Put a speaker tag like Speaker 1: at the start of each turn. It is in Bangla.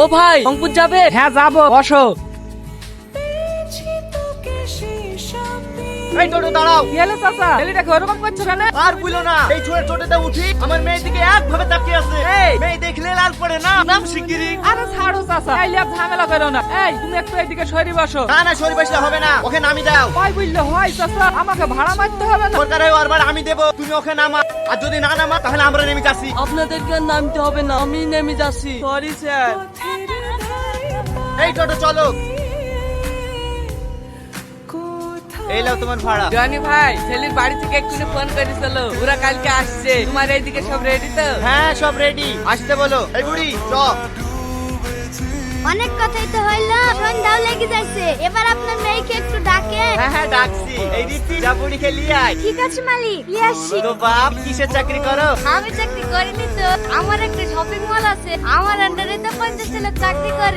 Speaker 1: ও ভাই রংপুর যাবে?
Speaker 2: হ্যাঁ যাবো, বসো।
Speaker 3: এই টোটো দাঁড়াও।
Speaker 2: কি হলো চাচা, ছেলেটাকে ওরকম করছো কেন?
Speaker 3: আর বুঝলো না, এই ছোট টোটোতে উঠি আমার মেয়ের দিকে একভাবে তাকিয়ে আছে। এই মেয়ে দেখলে লাল পড়ে না, নাম শিগগিরি।
Speaker 2: আরে ছাড়ো চাচা, এই লিয়া ঝামেলা করো না। এই তুমি একটু এদিকে সরি বসো।
Speaker 3: না না, সরি বসলে হবে না, ওকে নামি দাও।
Speaker 2: ভাই বুঝলে হয় চাচা, আমাকে ভাড়া মারতে হবে না।
Speaker 3: সরকারে বারবার আমি দেবো, তুমি ওকে নামা। আর যদি না নামা তাহলে আমরা নেমে যাচ্ছি।
Speaker 1: আপনাদেরকে আর নামতে হবে না, আমি নেমে যাচ্ছি। Sorry sir.
Speaker 3: এই টোটো চলো। এই লাও তোমার ভাড়া।
Speaker 1: জনি ভাই, ছেলের বাড়ি থেকে এক্ষুনি ফোন করেছিল, ওরা কালকে আসছে। তোমার এইদিকে সব রেডি তো?
Speaker 3: হ্যাঁ সব রেডি, আসতে বলো। এই বুড়ি চ।
Speaker 4: অনেক কথাই তো হইলো, সন্ধ্যাও লেগে যাচ্ছে। এবার আপনার মেয়েকে একটু ডাকে।
Speaker 3: হ্যাঁ হ্যাঁ ডাকছি। এই রীতি যা বুড়িকে লিয়ে আয়।
Speaker 4: ঠিক আছে মালিক, নিয়ে আসছি।
Speaker 3: তো বাপ কিসের চাকরি করো?
Speaker 4: আমি চাকরি করিনি তো, আমার একটা শপিং মল আছে, আমার আন্ডারে তো 50 ছেলে চাকরি করে।